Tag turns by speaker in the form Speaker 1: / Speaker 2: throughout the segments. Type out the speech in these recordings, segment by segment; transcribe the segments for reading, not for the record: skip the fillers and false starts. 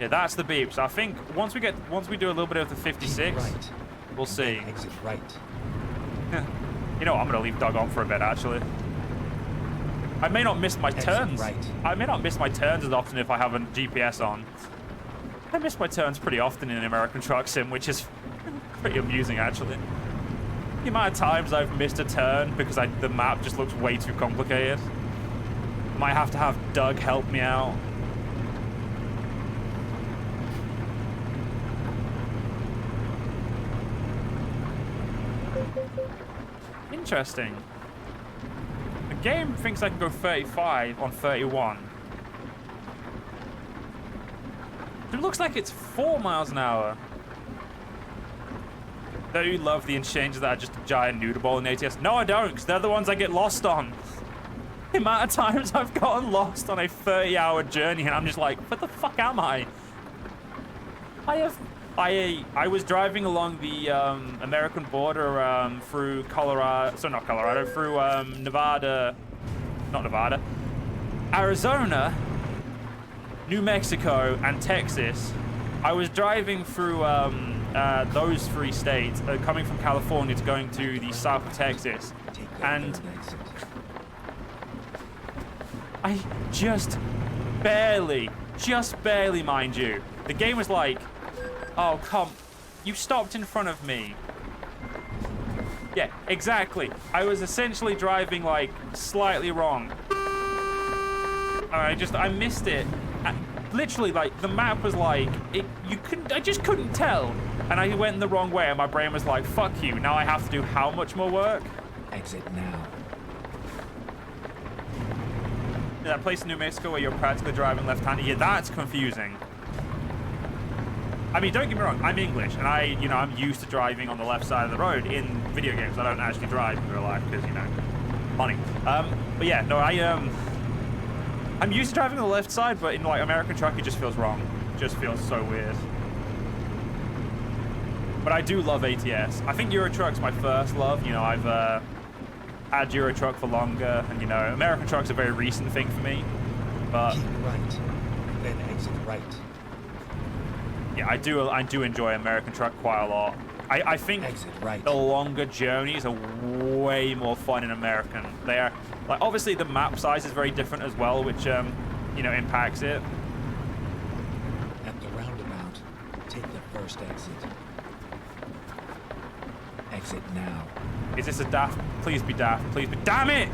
Speaker 1: Yeah, that's the beep. So I think once we do a little bit of the 56,
Speaker 2: Right.
Speaker 1: we'll see.
Speaker 2: Exit right.
Speaker 1: You know what? I'm gonna leave Doug on for a bit actually. I may not miss my
Speaker 2: Exit
Speaker 1: turns.
Speaker 2: right.
Speaker 1: I may not miss my turns as often if I have a GPS on. I miss my turns pretty often in American Truck Sim, which is pretty amusing actually. The amount of times I've missed a turn because the map just looks way too complicated. Might have to have Doug help me out. Interesting. The game thinks I can go 35 on 31. It looks like it's 4 miles an hour. Don't you love the exchanges that are just a giant noodle ball in ATS? No, I don't, because they're the ones I get lost on. The amount of times I've gotten lost on a 30-hour journey, and I'm just like, where the fuck am I? I was driving along the American border through Colorado, so not Colorado, through Nevada, not Nevada, Arizona, New Mexico, and Texas. I was driving through those 3 states, coming from California to going to the south of Texas, and I just barely, mind you, the game was like, oh, come, you stopped in front of me. Yeah, exactly. I was essentially driving, like, slightly wrong. I missed it. Literally, like, the map was like, I just couldn't tell. And I went the wrong way, and my brain was like, fuck you, now I have to do how much more work?
Speaker 2: Exit now.
Speaker 1: That place in New Mexico where you're practically driving left-handed, yeah, that's confusing. I mean, don't get me wrong, I'm English, and I'm used to driving on the left side of the road in video games. I don't actually drive in real life because, money. But yeah, no, I'm used to driving on the left side, but in, like, American Truck, it just feels wrong. It just feels so weird. But I do love ATS. I think Euro Truck's my first love. I've had Euro Truck for longer, and, American Truck's a very recent thing for me. But
Speaker 2: Keep right. Then exit right.
Speaker 1: yeah, I do enjoy American Truck quite a lot. I think
Speaker 2: Exit right.
Speaker 1: the longer journeys are way more fun in American. They are, like, obviously the map size is very different as well, which impacts it.
Speaker 2: At the roundabout, take the first exit. Exit now.
Speaker 1: Is this a daft? Please be daft. Please be. Damn it!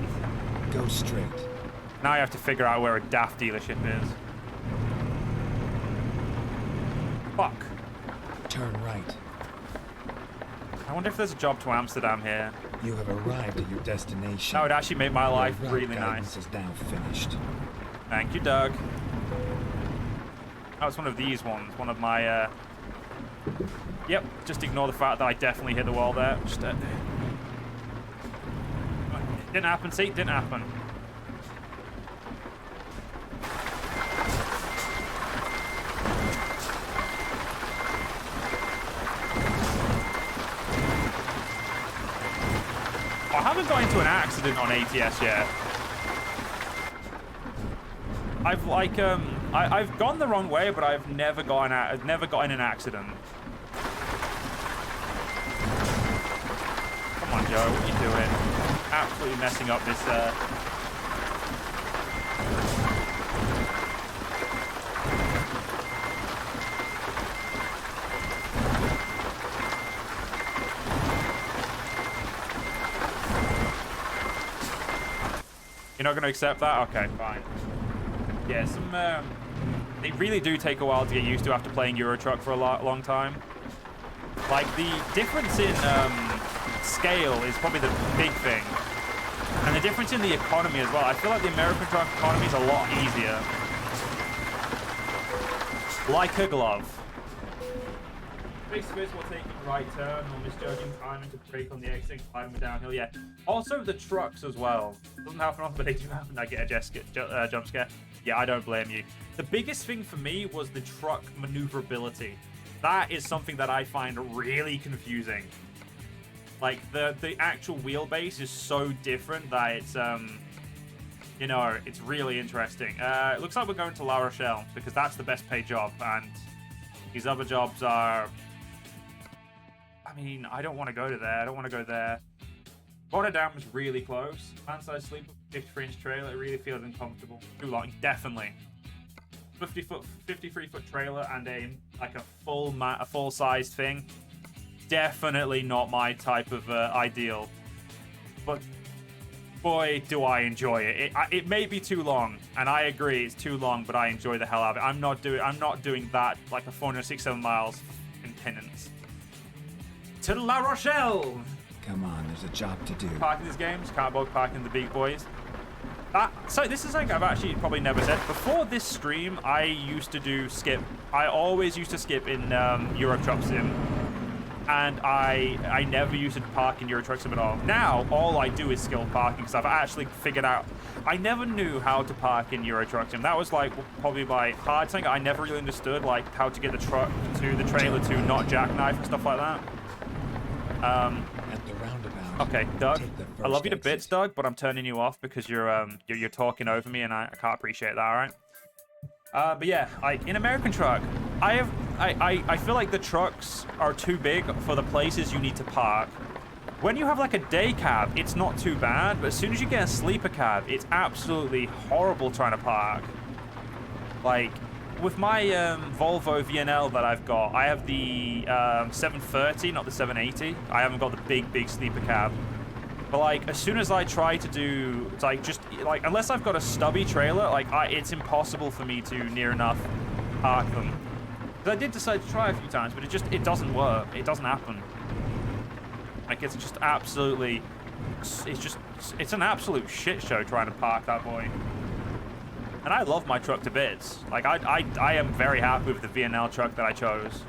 Speaker 2: Go straight.
Speaker 1: Now I have to figure out where a daft dealership is. Fuck.
Speaker 2: Turn right.
Speaker 1: I wonder if there's a job to Amsterdam here.
Speaker 2: You have arrived at your destination.
Speaker 1: That would actually make my life
Speaker 2: Your route
Speaker 1: really
Speaker 2: guidance
Speaker 1: nice.
Speaker 2: is now finished.
Speaker 1: Thank you, Doug. Oh, it's one of these ones. One of my, Yep, just ignore the fact that I definitely hit the wall there. Just, didn't happen, see? Didn't happen. I haven't got into an accident on ATS yet. I've gone the wrong way, but I've never got in an accident. Come on, Joe, what are you doing? Absolutely messing up this. You're not going to accept that? Okay, fine. Yeah, they really do take a while to get used to after playing Euro Truck for a long time. Like, the difference in scale is probably the big thing. And the difference in the economy as well. I feel like the American Truck economy is a lot easier. Like a glove. Big switch will take a right turn or misjudging timing to brake on the exit, climbing downhill. Yeah. Also the trucks as well. Doesn't happen often, but they do happen. I get a jump scare. Yeah, I don't blame you. The biggest thing for me was the truck maneuverability. That is something that I find really confusing. Like the actual wheelbase is so different that it's You know, it's really interesting. It looks like we're going to La Rochelle because that's the best paid job, and these other jobs are... I mean, I don't want to go to there. I don't want to go there. Rotterdam is really close. Man-sized sleeper, 53-inch trailer. It really feels uncomfortable. Too long, definitely. 53-foot trailer and a full-sized thing. Definitely not my type of ideal. But boy, do I enjoy it. It may be too long, and I agree it's too long, but I enjoy the hell out of it. I'm not doing that like a 467 miles in penance. To La Rochelle.
Speaker 2: Come on, there's a job to do.
Speaker 1: Parking these games, cardboard parking the big boys. So this is something I've actually probably never said. Before this stream, I used to skip. I always used to skip in Euro Truck Sim. And I never used to park in Euro Truck Sim at all. Now, all I do is skill parking because I've actually figured out. I never knew how to park in Euro Truck Sim. That was like probably my hard thing. I never really understood like how to get the truck to the trailer to not jackknife and stuff like that.
Speaker 2: At the roundabout.
Speaker 1: Okay, Doug. I love you to
Speaker 2: exit.
Speaker 1: bits, Doug, but I'm turning you off because you're talking over me, and I can't appreciate that. All right. But yeah, like in American Truck, I feel like the trucks are too big for the places you need to park. When you have like a day cab, it's not too bad, but as soon as you get a sleeper cab, it's absolutely horrible trying to park. Like with my Volvo VNL that I've got, I have the 730, not the 780. I haven't got the big sleeper cab. But like, as soon as I try to do, unless I've got a stubby trailer, like, it's impossible for me to near enough park them. Because I did decide to try a few times, but it doesn't work. It doesn't happen. Like, it's just absolutely, it's an absolute shit show trying to park that boy. And I love my truck to bits. Like, I am very happy with the VNL truck that I chose.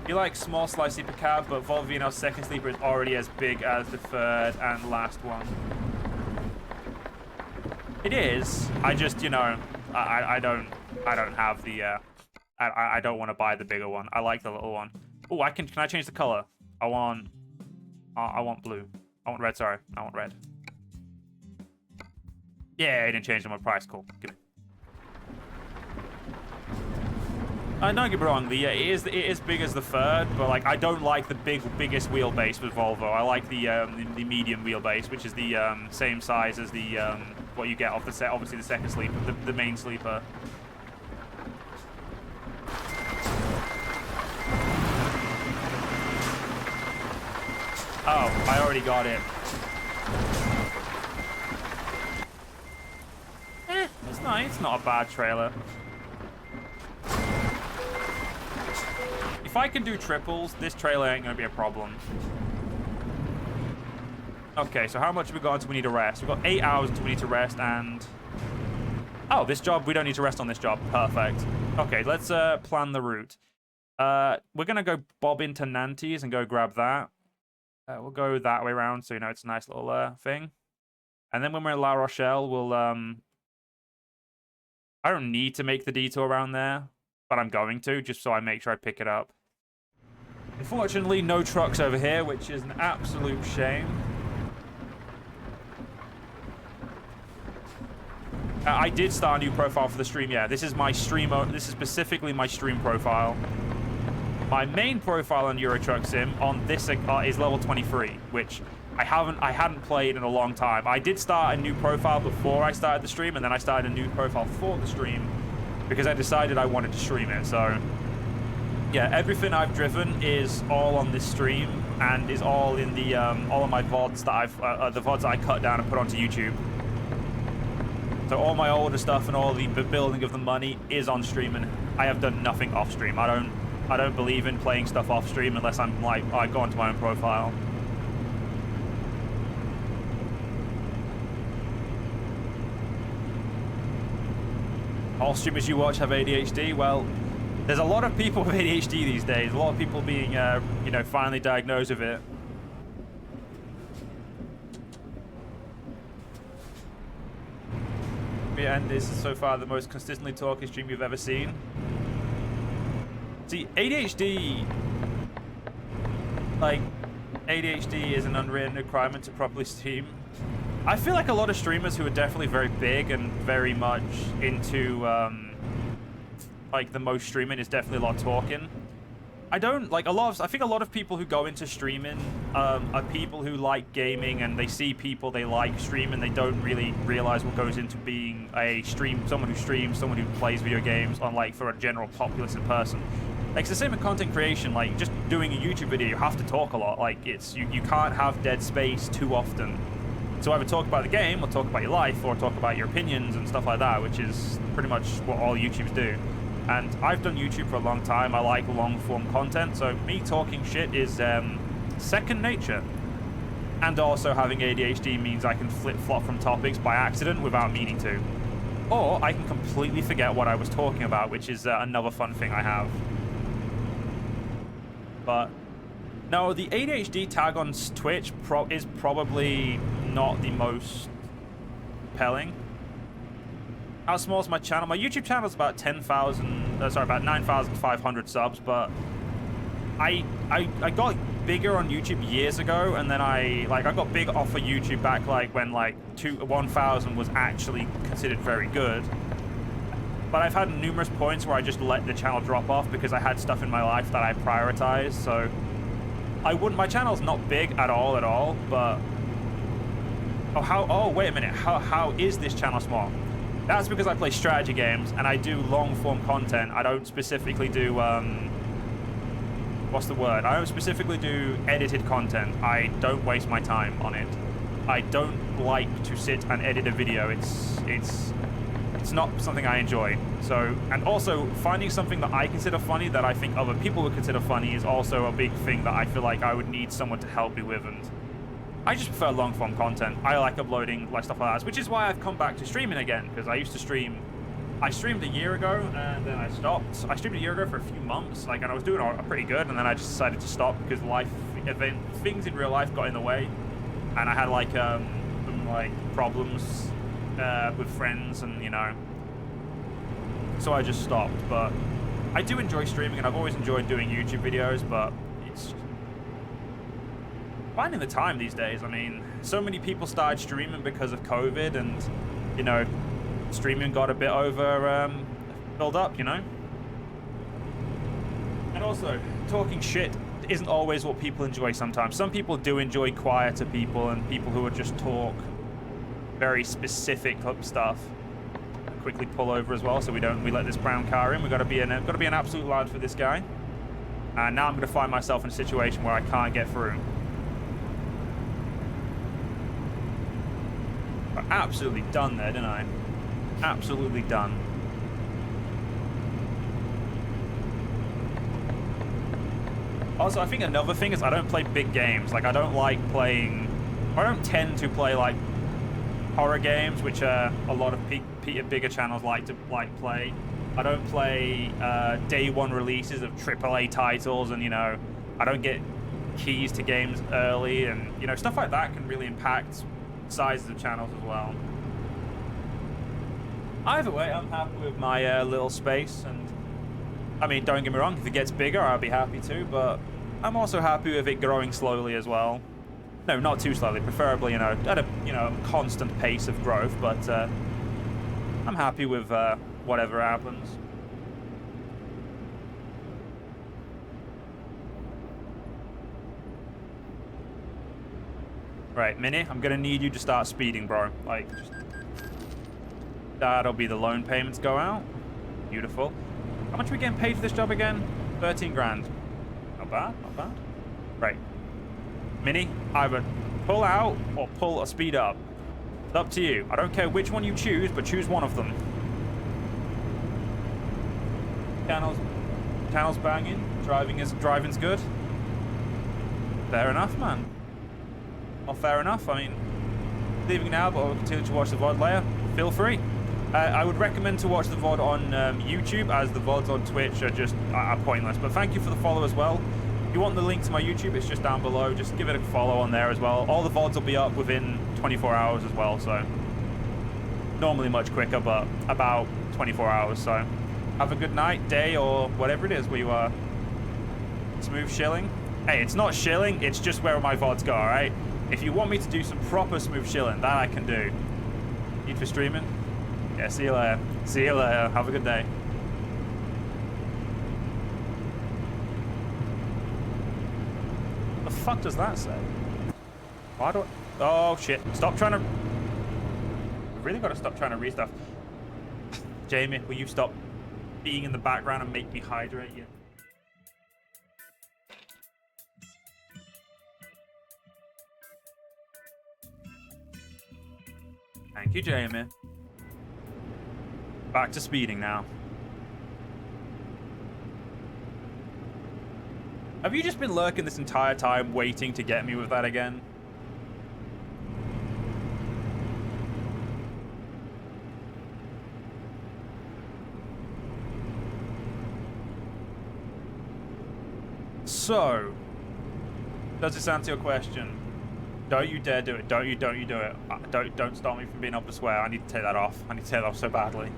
Speaker 1: You like small slice sleeper cab, but Volvo VNL's second sleeper is already as big as the third and last one. It is. I just, you know, I don't have the, I don't want to buy the bigger one. I like the little one. Oh, can I change the color? I want blue. I want red, sorry. I want red. Yeah, I didn't change my price. Cool. Good. Don't get me wrong, it is big as the third, but like I don't like the biggest wheelbase with Volvo. I like the medium wheelbase, which is the same size as the what you get off the set. Obviously, the second sleeper, the main sleeper. Oh, I already got it. It's not a bad trailer. If I can do triples, this trailer ain't gonna be a problem. Okay, so how much have we got until we need to rest? We've got 8 hours until we need to rest, and... Oh, this job, we don't need to rest on this job. Perfect. Okay, let's plan the route. We're gonna go bob into Nantes and go grab that. We'll go that way around, so you know it's a nice little thing. And then when we're in La Rochelle, we'll... I don't need to make the detour around there, but I'm going to, just so I make sure I pick it up. Unfortunately, no trucks over here, which is an absolute shame. I did start a new profile for the stream. Yeah, this is my stream. This is specifically my stream profile. My main profile on Euro Truck Sim on this is level 23, which I hadn't played in a long time. I did start a new profile before I started the stream, and then I started a new profile for the stream because I decided I wanted to stream it. So yeah, everything I've driven is all on this stream and is all in the all of my VODs that the VODs that I cut down and put onto YouTube. So all my older stuff and all the building of the money is on stream, and I have done nothing off stream. I don't believe in playing stuff off stream unless I'm like I go onto my own profile. All streamers you watch have ADHD. Well, there's a lot of people with ADHD these days. A lot of people being, you know, finally diagnosed with it. Yeah, and this is so far the most consistently talking stream you've ever seen. See, ADHD, like, ADHD is an unwritten requirement to properly stream. I feel like a lot of streamers who are definitely very big and very much into like the most streaming is definitely a lot of talking. I don't like I think a lot of people who go into streaming are people who like gaming, and they see people they like streaming. They don't really realize what goes into being someone who streams, someone who plays video games on like for a general populace in person. Like it's the same with content creation. Like just doing a YouTube video, you have to talk a lot. Like it's you can't have dead space too often. So either talk about the game, or talk about your life, or talk about your opinions and stuff like that, which is pretty much what all YouTubers do. And I've done YouTube for a long time. I like long-form content, so me talking shit is second nature. And also having ADHD means I can flip-flop from topics by accident without meaning to. Or I can completely forget what I was talking about, which is another fun thing I have. But no, the ADHD tag on Twitch is probably not the most compelling. How small is my channel? My YouTube channel is about about 9,500 subs, but I got bigger on YouTube years ago, and then I got big off of YouTube back like when 1,000 was actually considered very good. But I've had numerous points where I just let the channel drop off because I had stuff in my life that I prioritized. So my channel's not big at all, but wait a minute, how is this channel small? That's because I play strategy games and I do long-form content. I don't specifically do, what's the word? I don't specifically do edited content. I don't waste my time on it. I don't like to sit and edit a video. It's not something I enjoy. So, and also finding something that I consider funny that I think other people would consider funny is also a big thing that I feel like I would need someone to help me with, and I just prefer long-form content. I like uploading stuff like that, which is why I've come back to streaming again, because I used to stream. I streamed a year ago, and then I stopped. I streamed a year ago for a few months, and I was doing pretty good, and then I just decided to stop because things in real life got in the way, and I had some problems with friends, and so I just stopped. But I do enjoy streaming, and I've always enjoyed doing YouTube videos, but it's finding the time these days. I mean, so many people started streaming because of COVID, and streaming got a bit filled up, and also talking shit isn't always what people enjoy. Sometimes some people do enjoy quieter people and people who would just talk very specific stuff. Quickly pull over as well, so we let this brown car in. We got to be an absolute lad for this guy. And now I'm going to find myself in a situation where I can't get through. Absolutely done there, didn't I? Absolutely done. Also, I think another thing is I don't play big games. I don't tend to play horror games, which a lot of bigger channels like to play. I don't play day one releases of AAA titles, and I don't get keys to games early, and stuff like that can really impact sizes of channels as well. Either way, I'm happy with my little space, and I mean, don't get me wrong, if it gets bigger, I'll be happy too, but I'm also happy with it growing slowly as well. No, not too slowly, preferably, at a constant pace of growth, but I'm happy with whatever happens. Right, Minnie, I'm gonna need you to start speeding, bro. That'll be the loan payments go out. Beautiful. How much are we getting paid for this job again? 13 grand. Not bad, not bad. Right. Minnie, either pull out or pull a speed up. It's up to you. I don't care which one you choose, but choose one of them. Channel's banging. Driving's good. Fair enough, man. Well, fair enough. I mean, leaving now, but I'll continue to watch the VOD later. Feel free. I would recommend to watch the VOD on YouTube, as the VODs on Twitch are pointless. But thank you for the follow as well. If you want the link to my YouTube, it's just down below. Just give it a follow on there as well. All the VODs will be up within 24 hours as well, so normally much quicker, but about 24 hours. So have a good night, day, or whatever it is where you are. Smooth shilling. Hey, it's not shilling, it's just where my VODs go, alright? If you want me to do some proper smooth chilling, that I can do. Need for streaming? Yeah, see you later. See you later. Have a good day. What the fuck does that say? Why do I... Oh, shit. Stop trying to... Really got to stop trying to read stuff. Jamie, will you stop being in the background and make me hydrate you? Thank you, Jamie. Back to speeding now. Have you just been lurking this entire time waiting to get me with that again? So, does this answer your question? Don't you dare do it. Don't you do it. Don't stop me from being able to swear. I need to take that off. I need to take that off so badly.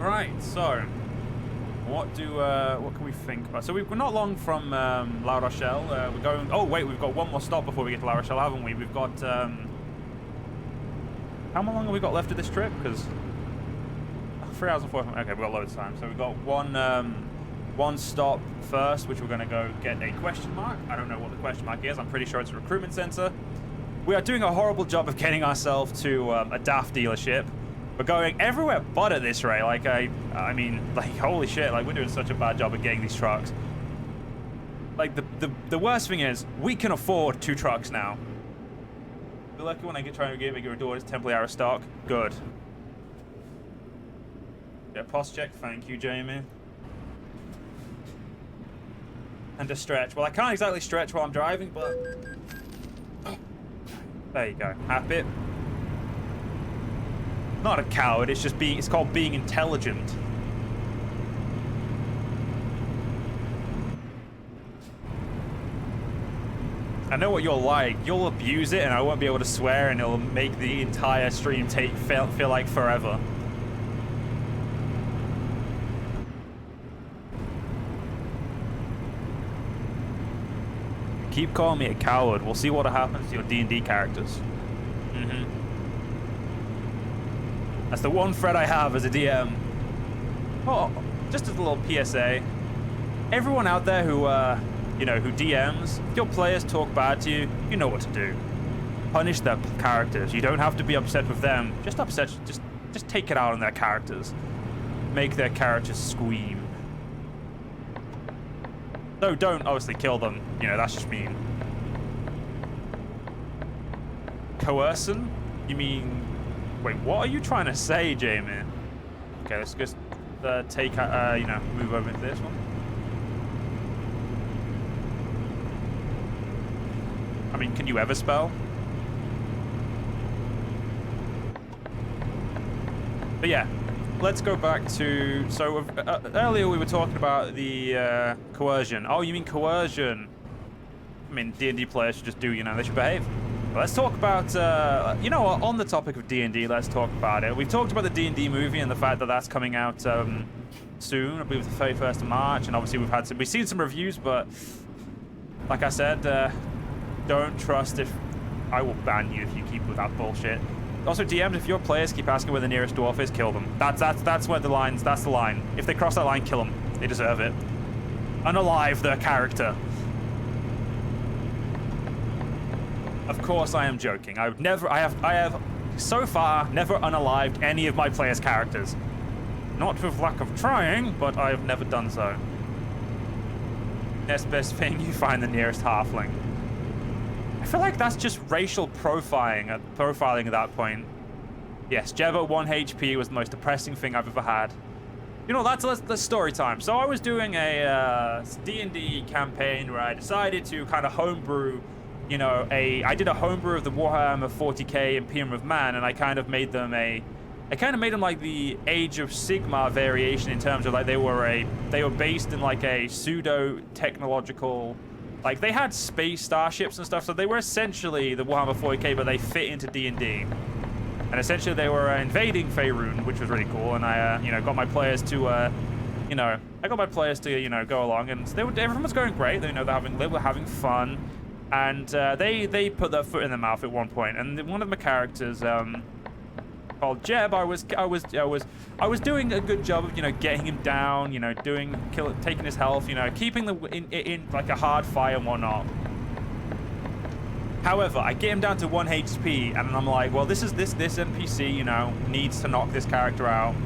Speaker 1: Right, so what can we think about? So we're not long from La Rochelle. We're going. Oh wait, we've got one more stop before we get to La Rochelle, haven't we? We've got. How long have we got left of this trip? Because 3 hours and 4. Okay, we've got loads of time. So we've got one stop first, which we're going to go get a question mark. I don't know what the question mark is. I'm pretty sure it's a recruitment center. We are doing a horrible job of getting ourselves to a DAF dealership. We're going everywhere but at this rate. Like, I mean, like, holy shit, like, we're doing such a bad job of getting these trucks. Like, the worst thing is, we can afford 2 trucks now. Be lucky when I try and make your daughter's temporarily out of stock. Good. Yeah, pos check, thank you, Jamie. And to stretch. Well, I can't exactly stretch while I'm driving, but... There you go. Happy. Not a coward, it's just being, it's called being intelligent. I know what you're like. You'll abuse it and I won't be able to swear and it'll make the entire stream feel like forever. Keep calling me a coward. We'll see what happens to your D&D characters. That's the one threat I have as a DM. Oh, just as a little PSA. Everyone out there who, you know, who DMs, if your players talk bad to you, you know what to do. Punish their characters. You don't have to be upset with them. Just take it out on their characters. Make their characters scream. No, don't obviously kill them. You know, that's just mean. Coercion? You mean... Wait, what are you trying to say, Jamie? Okay, let's just take, you know, move over into this one. I mean, can you ever spell? But yeah, let's go back to... So, earlier we were talking about the coercion. Oh, you mean coercion? I mean, D&D players should just do, you know, they should behave. Let's talk about, you know what, on the topic of D&D, let's talk about it. We've talked about the D&D movie and the fact that that's coming out soon, I believe the 31st of March, and obviously we've seen some reviews, but like I said, don't trust if... I will ban you if you keep with that bullshit. Also, DMs, if your players keep asking where the nearest dwarf is, kill them. That's where the lines, that's the line. If they cross that line, kill them. They deserve it. Unalive their character. Of course I am joking. I have so far never unalived any of my players' characters. Not with lack of trying, but I have never done so. Next best thing, you find the nearest halfling. I feel like that's just racial profiling at that point. Yes, Jevo 1 HP was the most depressing thing I've ever had. You know, that's story time. So I was doing a D&D campaign where I decided to kind of homebrew you know, I did a homebrew of the Warhammer 40k Imperium of Man, and I kind of made them like the Age of Sigmar variation in terms of like they were based in like a pseudo technological, like they had space starships and stuff, so they were essentially the Warhammer 40k, but they fit into D&D. And essentially they were invading Faerun, which was really cool, and I you know, got my players to go along, and everyone was going great. They were having fun, and they put their foot in their mouth at one point. And one of my characters, called Jeb, I was doing a good job of, you know, getting him down, you know, taking his health, you know, keeping the in like a hard fight and whatnot. However, I get him down to 1 HP, and I'm like, well, this NPC, you know, needs to knock this character out.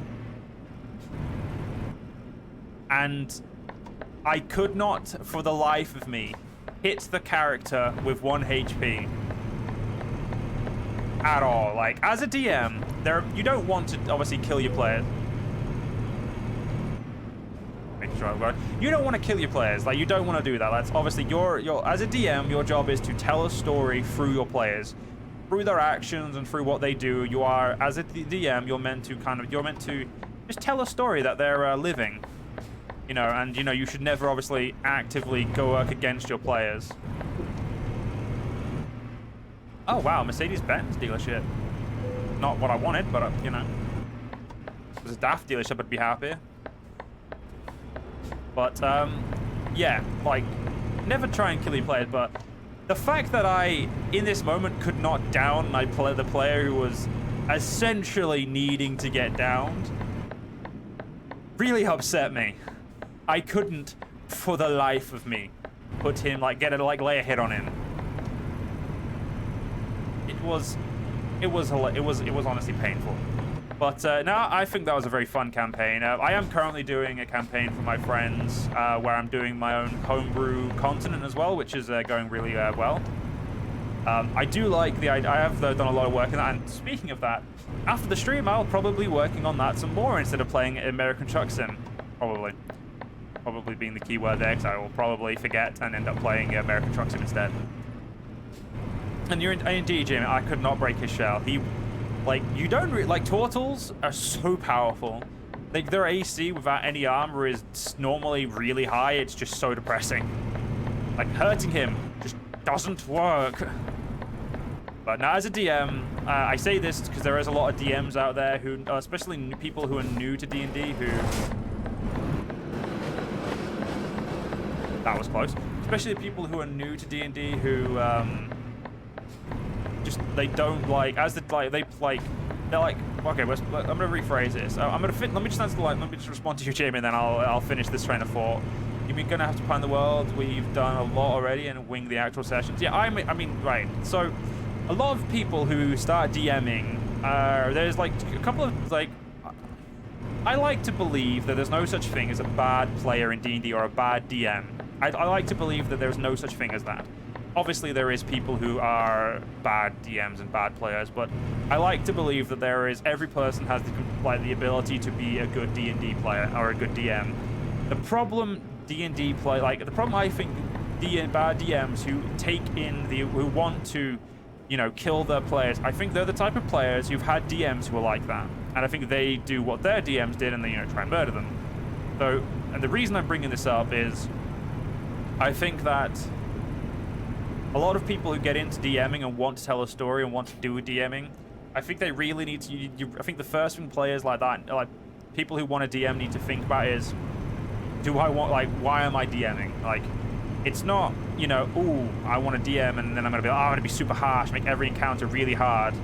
Speaker 1: And I could not, for the life of me, hit the character with 1 HP. At all. Like, as a DM, you don't want to obviously kill your players. Making sure I'm going. You don't want to kill your players. Like, you don't want to do that. That's obviously as a DM, your job is to tell a story through your players, through their actions and through what they do. You are, as a DM, you're meant to just tell a story that they're living. You know, and you know, you should never obviously actively go work against your players. Oh wow, Mercedes-Benz dealership. Not what I wanted, but you know, if it was a DAF dealership, I'd be happy. But yeah, like, never try and kill your players. But the fact that I, in this moment, could not down the player who was essentially needing to get downed, really upset me. I couldn't, for the life of me, put him, like, lay a hit on him. It was honestly painful. But no, I think that was a very fun campaign. I am currently doing a campaign for my friends where I'm doing my own homebrew continent as well, which is going really well. I do like the idea. I have done a lot of work on that. And speaking of that, after the stream, I'll probably be working on that some more instead of playing American Truck Sim. Probably being the key word there, because I will probably forget and end up playing American Truck Sim instead. And indeed, Jamie, I could not break his shell. You don't like, turtles are so powerful. Like, their AC without any armor is normally really high. It's just so depressing. Like, hurting him just doesn't work. But now, as a DM, I say this because there is a lot of DMs out there who, especially people who are new to D&D, who... That was close. Especially people who are new to D&D who, they don't like, they're like, okay, I'm gonna rephrase this. Let me just respond to you, Jamie, and then I'll finish this train of thought. You're gonna have to plan the world. We've done a lot already and wing the actual sessions. Yeah, I mean, right. So, a lot of people who start DMing, there's like a couple of like. I like to believe that there's no such thing as a bad player in D&D or a bad DM. I like to believe that there's no such thing as that. Obviously, there is people who are bad DMs and bad players, but I like to believe that every person has the ability to be a good D&D player or a good DM. The problem I think bad DMs who want to, you know, kill their players, I think they're the type of players who've had DMs who are like that, and I think they do what their DMs did, and they, you know, try and murder them. So, and the reason I'm bringing this up is, I think that a lot of people who get into DMing and want to tell a story and want to do DMing, I think they really need to. I think the first thing players like that, like people who want to DM, need to think about is, why am I DMing? Like, it's not, you know, ooh, I want to DM and then I'm gonna be super harsh, make every encounter really hard.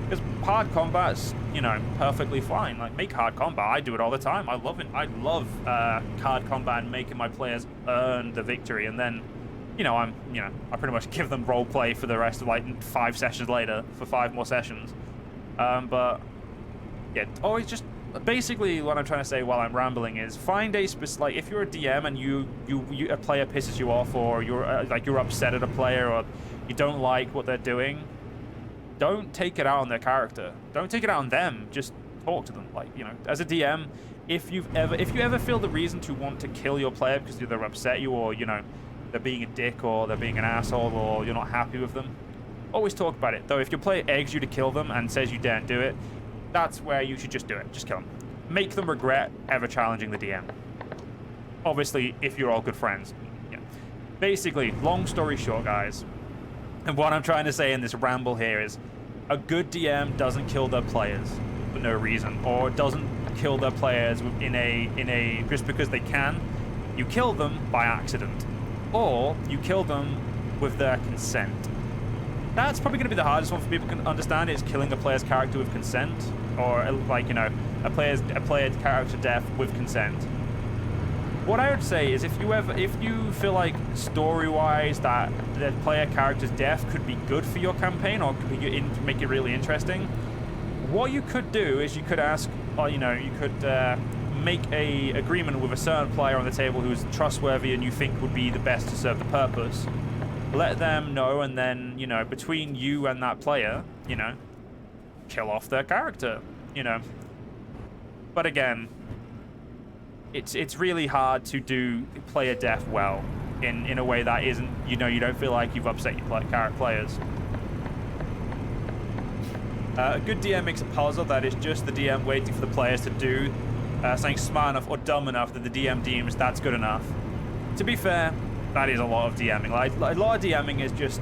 Speaker 1: Because hard combat's, you know, perfectly fine. Like, make hard combat. I do it all the time. I love it. I love hard combat and making my players earn the victory, and then, you know, I pretty much give them role play for the rest of, like, 5 sessions later, for 5 more sessions. But yeah, always just basically what I'm trying to say while I'm rambling is find a like, if you're a DM and a player pisses you off, or you're you're upset at a player, or you don't like what they're doing, don't take it out on their character. Don't take it out on them. Just talk to them. Like, you know, as a DM, if you ever feel the reason to want to kill your player because they're upset you, or, you know, they're being a dick or they're being an asshole or you're not happy with them, always talk about it. Though if your player eggs you to kill them and says you daren't do it, that's where you should just do it. Just kill them. Make them regret ever challenging the DM. Obviously, if you're all good friends. Yeah. Basically, long story short, guys, and what I'm trying to say in this ramble here is a good DM doesn't kill their players for no reason, or doesn't kill their players in a just because they can. You kill them by accident, or you kill them with their consent. That's probably going to be the hardest one for people to understand, is killing a player's character with consent, or like, you know, a player's character death with consent. What I would say is if you feel like story-wise that the player character's death could be good for your campaign or could be make it really interesting, what you could do is you could ask, or you know, you could make a agreement with a certain player on the table who's trustworthy and you think would be the best to serve the purpose. Let them know, and then, you know, between you and that player, you know, kill off their character, you know. But again, it's really hard to do player death well in a way that isn't, you know, you don't feel like you've upset your players. A good DM makes a puzzle that is just the DM waiting for the players to do something smart enough or dumb enough that the DM deems that's good enough. To be fair, that is a lot of DMing. Like a lot of DMing is just,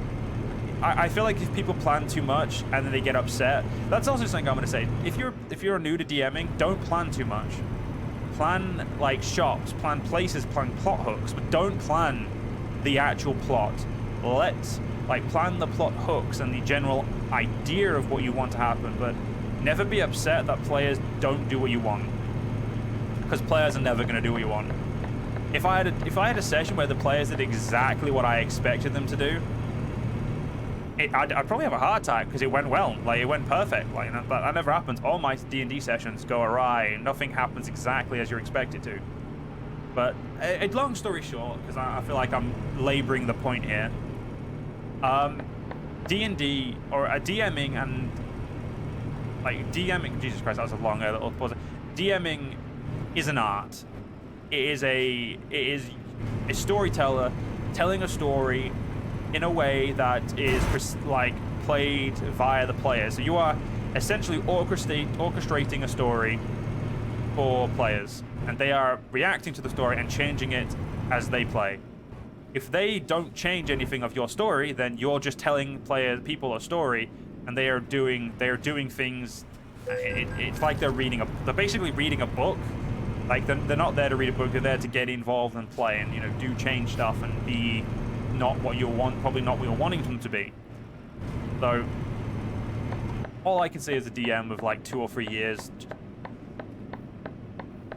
Speaker 1: I feel like if people plan too much and then they get upset, that's also something I'm going to say. If you're new to DMing, don't plan too much. Plan like shops, plan places, plan plot hooks, but don't plan the actual plot. Plan the plot hooks and the general idea of what you want to happen, but never be upset that players don't do what you want, because players are never going to do what you want. If I had a session where the players did exactly what I expected them to do, I'd probably have a heart attack because it went well, like it went perfect. Like, but that never happens. All my D&D sessions go awry. Nothing happens exactly as you're expected to. But long story short, because I feel like I'm laboring the point here. D&D or DMing and like DMing. Jesus Christ, that was a long little pause. DMing is an art. It is a storyteller telling a story in a way that is like played via the player. So you are essentially orchestrating a story for players, and they are reacting to the story and changing it as they play. If they don't change anything of your story, then you're just telling people a story, and they are doing things. It's like they're basically reading a book. Like they're not there to read a book. They're there to get involved and play, and, you know, do change stuff and be not what you want, probably not what you're wanting them to be. So all I can say as a DM of like 2 or 3 years,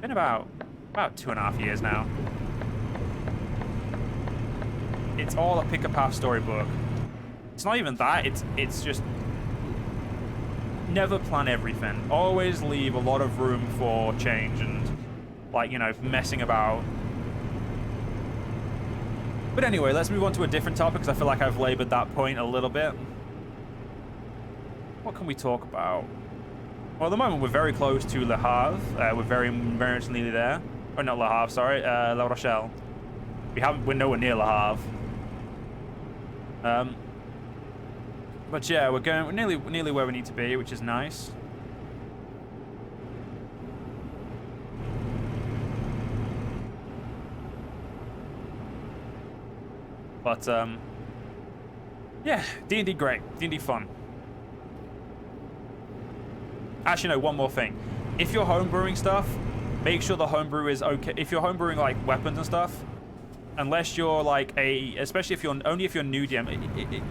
Speaker 1: been about 2.5 years now. It's all a pick a path storybook. It's not even that. It's just never plan everything. Always leave a lot of room for change and, like, you know, messing about. But anyway, let's move on to a different topic because I feel like I've labored that point a little bit. What can we talk about? Well, at the moment, we're very close to Le Havre. We're very much nearly there. Or not Le Havre, sorry. La Rochelle. We're nowhere near Le Havre. But yeah, we're nearly where we need to be, which is nice. But yeah, D&D great, D&D fun. Actually, no, one more thing. If you're homebrewing stuff, make sure the homebrew is okay. If you're homebrewing like weapons and stuff, unless you're like especially if you're new DM,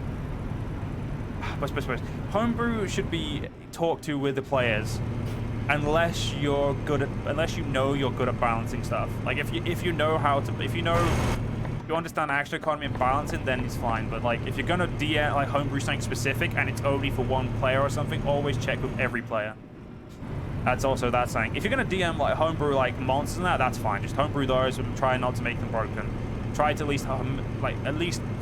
Speaker 1: homebrew should be talked to with the players, unless you know you're good at balancing stuff. Like if you understand action economy and balancing, then it's fine. But like if you're gonna DM like homebrew something specific and it's only for one player or something, always check with every player. That's also that saying. If you're gonna DM like homebrew like monsters and that's fine. Just homebrew those and try not to make them broken. Try to at least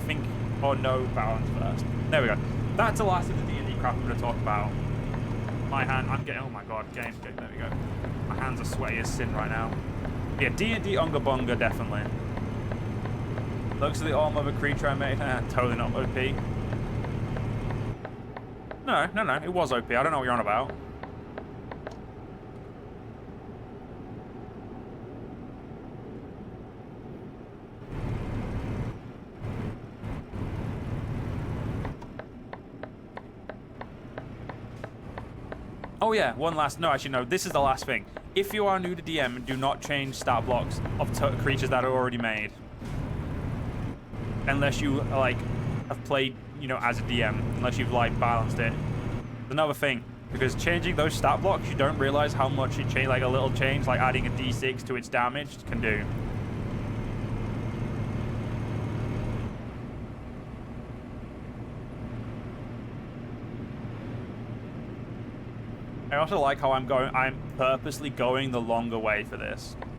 Speaker 1: think or know balance first. There we go. That's the last of the D&D crap I'm gonna talk about. My hand, oh my god, game, there we go. My hands are sweaty as sin right now. Yeah, D&D Unga Bunga, definitely. Looks like the all-mother creature I made. Totally not OP. No, it was OP. I don't know what you're on about. Oh yeah, no, actually no, this is the last thing. If you are new to DM, do not change stat blocks of creatures that are already made. Unless you, like, have played, you know, as a DM. Unless you've, like, balanced it. Another thing, because changing those stat blocks, you don't realize how much it change, like a little change, like adding a d6 to its damage can do. I also like how I'm purposely going the longer way for this.